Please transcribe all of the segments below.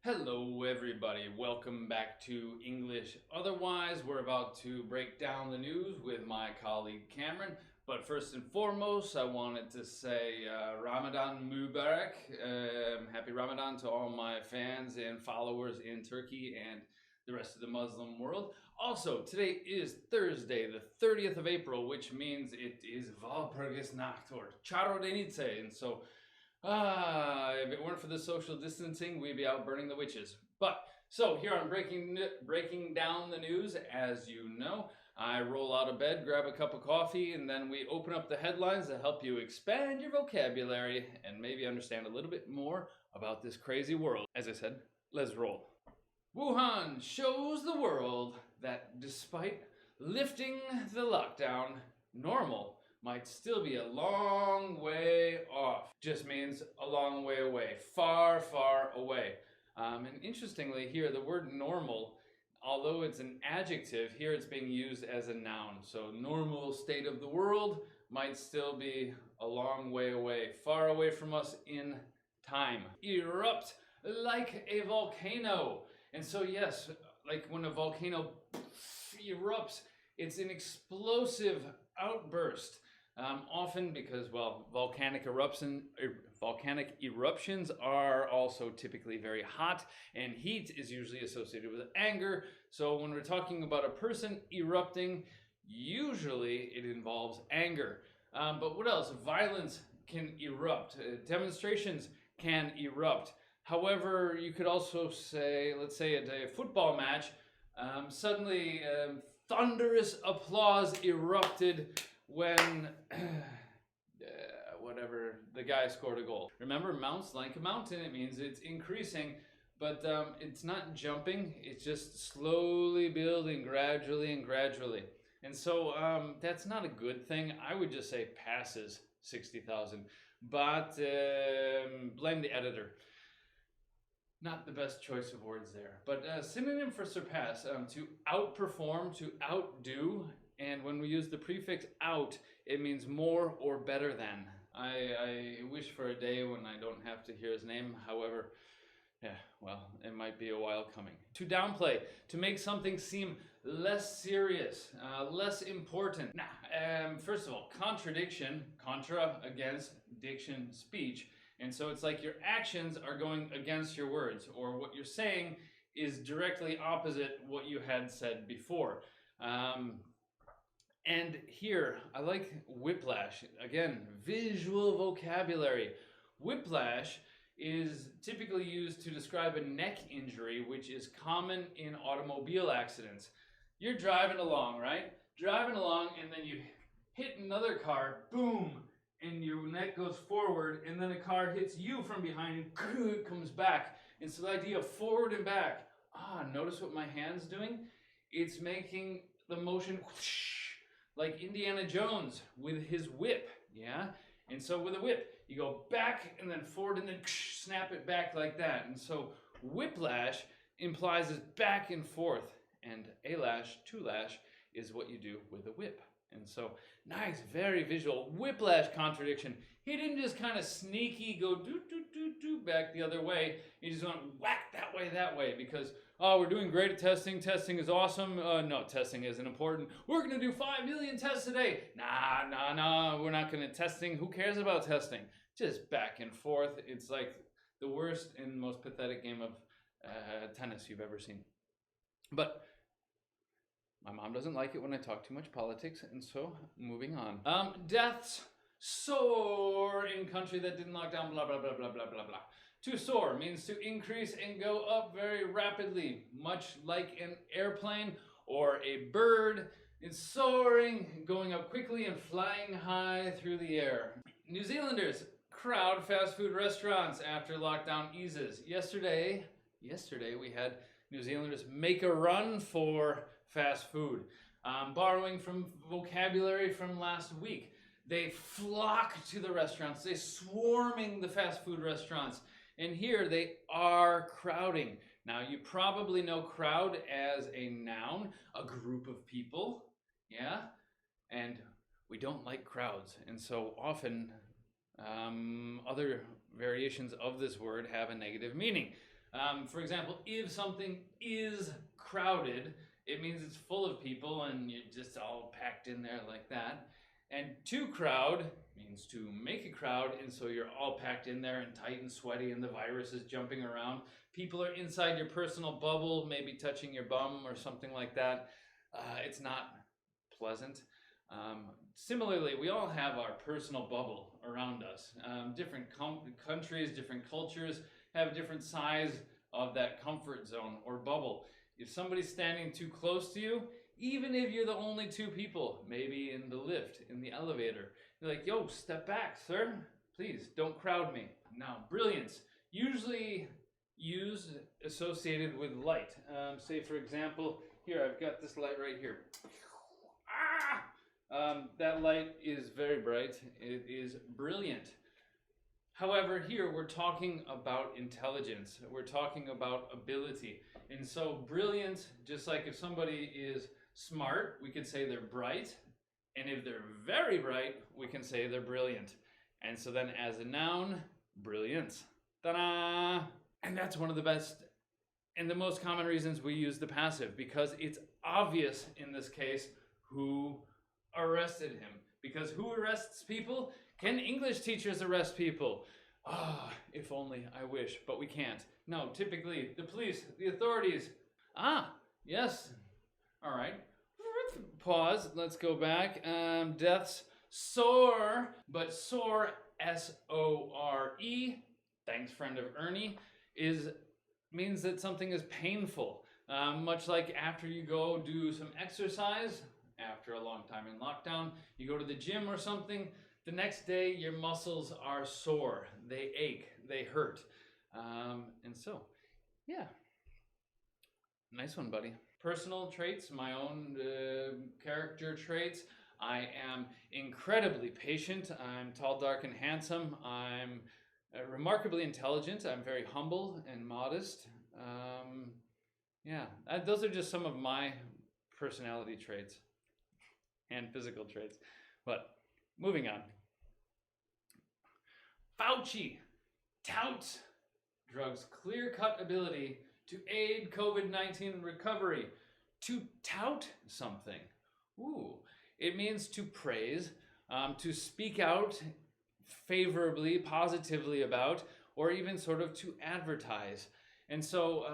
Hello everybody, welcome back to English Otherwise. We're about to break down the news with my colleague Cameron. But first and foremost, I wanted to say Ramadan Mubarak. Happy Ramadan to all my fans and followers in Turkey and the rest of the Muslim world. Also, today is Thursday, the 30th of April, which means it is Walpurgisnacht or Charodenice. And so if it weren't for the social distancing, we'd be out burning the witches. So here on breaking down the news, as you know, I roll out of bed, grab a cup of coffee, and then we open up the headlines to help you expand your vocabulary and maybe understand a little bit more about this crazy world. As I said, let's roll. Wuhan shows the world that despite lifting the lockdown, normal might still be a long way off. Just means a long way away, far, far away. And interestingly here, the word normal, although it's an adjective, here it's being used as a noun. So normal state of the world might still be a long way away, far away from us in time. Erupt like a volcano. And so yes, like when a volcano erupts, it's an explosive outburst. Often because, well, volcanic eruptions are also typically very hot, and heat is usually associated with anger. So when we're talking about a person erupting, usually it involves anger. But what else? Violence can erupt. Demonstrations can erupt. However, you could also say, let's say at a football match, suddenly thunderous applause erupted when whatever, the guy scored a goal. Remember, mounts like a mountain. It means it's increasing, but it's not jumping. It's just slowly building, gradually and gradually. And so that's not a good thing. I would just say passes 60,000, but blame the editor. Not the best choice of words there, but synonym for surpass, to outperform, to outdo. And when we use the prefix out, it means more or better than. I wish for a day when I don't have to hear his name. However, yeah, well, it might be a while coming. To downplay, to make something seem less serious, less important. Now, first of all, contradiction, contra, against, diction, speech. And so it's like your actions are going against your words, or what you're saying is directly opposite what you had said before. And here, I like whiplash. Again, visual vocabulary. Whiplash is typically used to describe a neck injury, which is common in automobile accidents. You're driving along, right? Driving along, and then you hit another car, boom, and your neck goes forward, and then a car hits you from behind, and it comes back. And so the idea of forward and back. Notice what my hand's doing? It's making the motion whoosh, like Indiana Jones with his whip, yeah? And so with a whip, you go back and then forward and then snap it back like that. And so whiplash implies it's back and forth, and a lash, two lash is what you do with a whip. And so nice, very visual. Whiplash contradiction. He didn't just kind of sneaky go do back the other way. He just went whack that way because, oh, we're doing great at testing. Testing is awesome. No, testing isn't important. We're going to do 5 million tests a day. Nah, we're not going to testing. Who cares about testing? Just back and forth. It's like the worst and most pathetic game of tennis you've ever seen. But my mom doesn't like it when I talk too much politics, and so moving on. Deaths soar in country that didn't lock down, blah, blah, blah, blah, blah, blah, blah. To soar means to increase and go up very rapidly, much like an airplane or a bird. It's soaring, going up quickly and flying high through the air. New Zealanders crowd fast food restaurants after lockdown eases. Yesterday we had New Zealanders make a run for fast food. Borrowing from vocabulary from last week. They flock to the restaurants. They're swarming the fast food restaurants. And here they are crowding. Now you probably know crowd as a noun, a group of people, yeah? And we don't like crowds. And so often other variations of this word have a negative meaning. For example, if something is crowded, it means it's full of people and you're just all packed in there like that. And to crowd means to make a crowd, and so you're all packed in there and tight and sweaty and the virus is jumping around. People are inside your personal bubble, maybe touching your bum or something like that. It's not pleasant. Similarly, we all have our personal bubble around us. Different countries, different cultures have different size of that comfort zone or bubble. If somebody's standing too close to you, even if you're the only two people, maybe in the lift, in the elevator, you're like, yo, step back, sir. Please, don't crowd me. Now, brilliance, usually used associated with light. Say, for example, here, I've got this light right here. That light is very bright. It is brilliant. However, here we're talking about intelligence. We're talking about ability. And so brilliant, just like if somebody is smart, we could say they're bright. And if they're very bright, we can say they're brilliant. And so then as a noun, brilliance. Ta-da! And that's one of the best and the most common reasons we use the passive, because it's obvious in this case who arrested him. Because who arrests people? Can English teachers arrest people? If only, I wish, but we can't. No, typically the police, the authorities. Yes. All right. Pause. Let's go back. Deaths. Soar, but soar, S-O-R-E, thanks friend of Ernie, means that something is painful. Much like after you go do some exercise, after a long time in lockdown, you go to the gym or something, the next day your muscles are sore, they ache, they hurt. And so, yeah. Nice one, buddy. Personal traits, my own character traits. I am incredibly patient. I'm tall, dark, and handsome. I'm remarkably intelligent. I'm very humble and modest. Those are just some of my personality traits and physical traits. But moving on. Fauci touts drugs' clear-cut ability to aid COVID-19 recovery. To tout something. Ooh. It means to praise, to speak out favorably, positively about, or even sort of to advertise. And so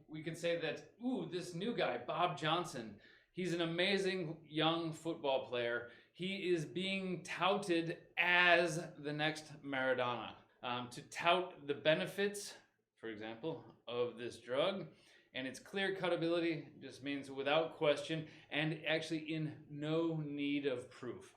we can say that, this new guy, Bob Johnson, he's an amazing young football player. He is being touted as the next Maradona. To tout the benefits, for example, of this drug, and its clear-cut ability just means without question and actually in no need of proof.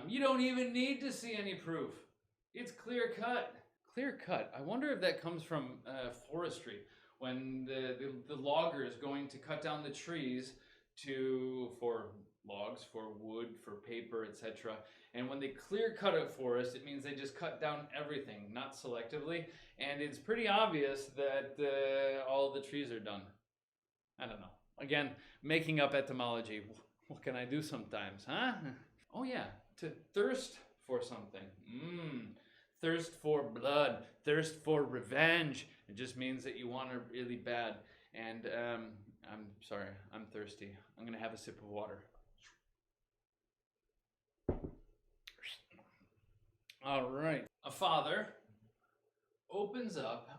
You don't even need to see any proof. It's clear-cut. Clear-cut. I wonder if that comes from forestry, when the logger is going to cut down the trees for logs, for wood, for paper, etc. And when they clear-cut a forest, it means they just cut down everything, not selectively. And it's pretty obvious that all the trees are done. I don't know. Again, making up etymology. What can I do sometimes, huh? Oh yeah, to thirst for something. Thirst for blood, thirst for revenge. It just means that you want it really bad. And I'm sorry, I'm thirsty. I'm gonna have a sip of water. All right. A father opens up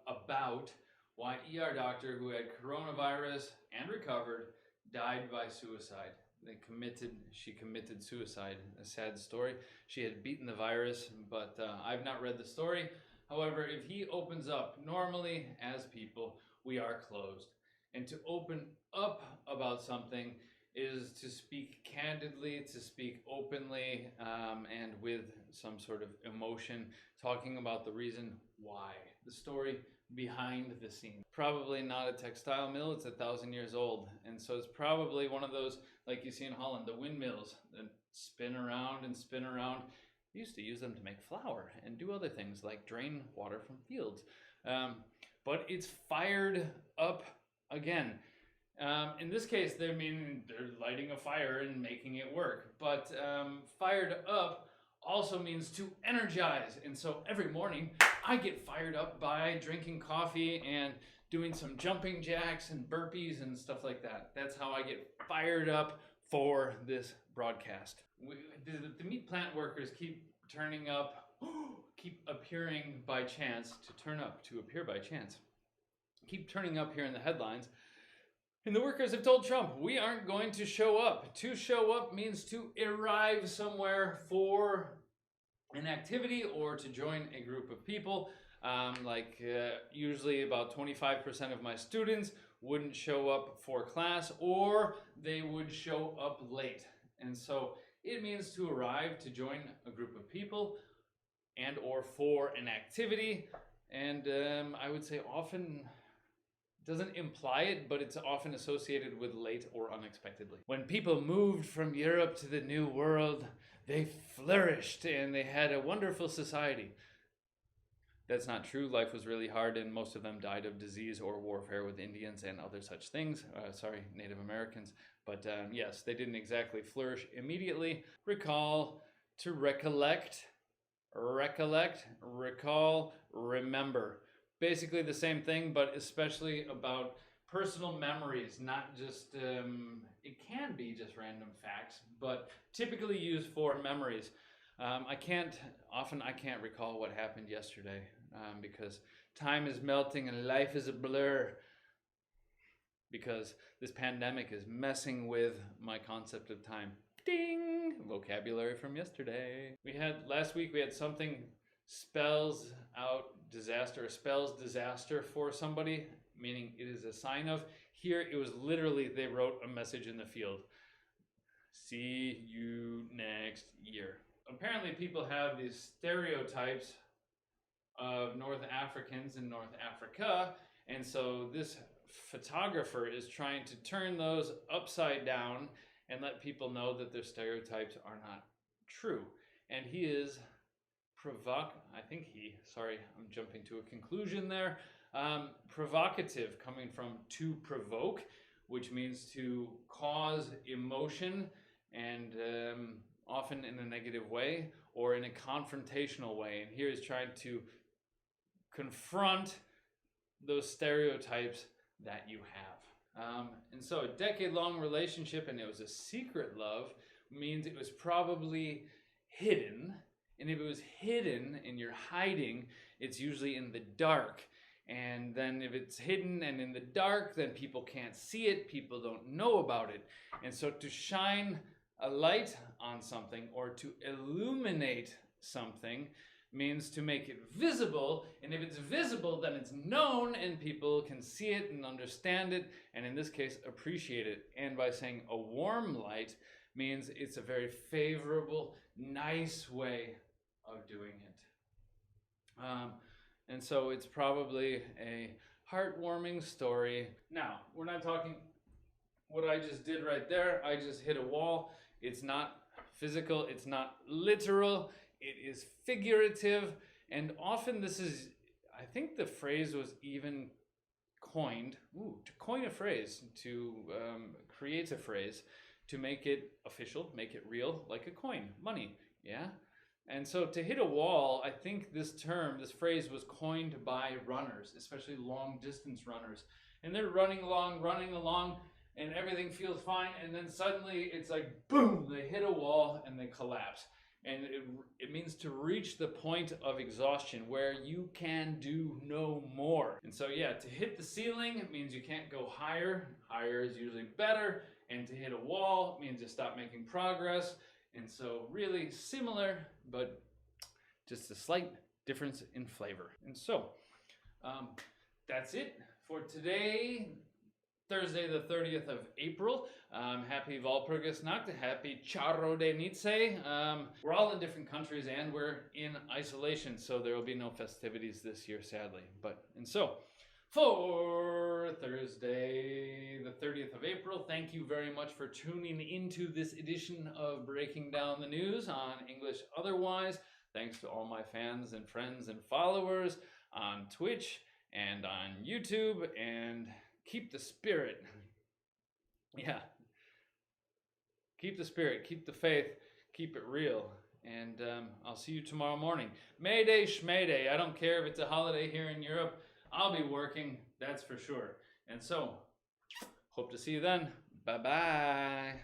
about why ER doctor who had coronavirus and recovered died by suicide. She committed suicide. A sad story. She had beaten the virus, but I've not read the story. However, if he opens up, normally as people, we are closed. And to open up about something is to speak candidly, to speak openly, and with some sort of emotion, talking about the reason why, the story behind the scene. Probably not a textile mill, it's 1,000 years old. And so it's probably one of those, like you see in Holland, the windmills that spin around and spin around. We used to use them to make flour and do other things like drain water from fields. But it's fired up again. In this case, they're lighting a fire and making it work. But fired up also means to energize. And so every morning I get fired up by drinking coffee and doing some jumping jacks and burpees and stuff like that. That's how I get fired up for this broadcast. The meat plant workers keep turning up, keep appearing by chance, to appear by chance. Keep turning up here in the headlines. And the workers have told Trump, we aren't going to show up. To show up means to arrive somewhere for an activity or to join a group of people. Usually about 25% of my students wouldn't show up for class, or they would show up late. And so it means to arrive to join a group of people and or for an activity. And I would say often doesn't imply it, but it's often associated with late or unexpectedly. When people moved from Europe to the New World, they flourished and they had a wonderful society. That's not true. Life was really hard and most of them died of disease or warfare with Indians and other such things. Native Americans. But yes, they didn't exactly flourish immediately. Recall, to recollect, recall, remember. Basically the same thing, but especially about personal memories, not just, it can be just random facts, but typically used for memories. I can't recall what happened yesterday because time is melting and life is a blur, because this pandemic is messing with my concept of time. Ding! Vocabulary from yesterday. Last week we had something spells disaster for somebody, meaning it is a sign of. Here it was literally, they wrote a message in the field. See you next year. Apparently people have these stereotypes of North Africans in North Africa, and so this photographer is trying to turn those upside down and let people know that their stereotypes are not true. And he is I'm jumping to a conclusion there. Provocative, coming from to provoke, which means to cause emotion, and often in a negative way or in a confrontational way. And here he's trying to confront those stereotypes that you have. And so a decade-long relationship, and it was a secret love, means it was probably hidden. And if it was hidden and you're hiding, it's usually in the dark. And then if it's hidden and in the dark, then people can't see it, people don't know about it. And so to shine a light on something or to illuminate something means to make it visible. And if it's visible, then it's known and people can see it and understand it, and in this case, appreciate it. And by saying a warm light means it's a very favorable, nice way of doing it. And so it's probably a heartwarming story. Now, we're not talking what I just did right there. I just hit a wall. It's not physical, it's not literal, it is figurative. And often this is, I think the phrase was even coined, to coin a phrase, to create a phrase, to make it official, make it real, like a coin, money, yeah? And so to hit a wall, I think this phrase was coined by runners, especially long distance runners. And they're running along, and everything feels fine. And then suddenly it's like, boom, they hit a wall and they collapse. And it means to reach the point of exhaustion where you can do no more. And so yeah, to hit the ceiling, it means you can't go higher. Higher is usually better. And to hit a wall means you stop making progress. And so really similar, but just a slight difference in flavor. And so that's it for today, Thursday the 30th of April. Happy Walpurgisnacht, happy Charro de Nitze. We're all in different countries and we're in isolation, so there will be no festivities this year, sadly. And so for Thursday, the 30th of April, thank you very much for tuning into this edition of Breaking Down the News on English Otherwise. Thanks to all my fans and friends and followers on Twitch and on YouTube, and keep the spirit. Yeah. Keep the spirit, keep the faith, keep it real, And I'll see you tomorrow morning. Mayday, schmayday. I don't care if it's a holiday here in Europe. I'll be working, that's for sure. And so, hope to see you then. Bye-bye.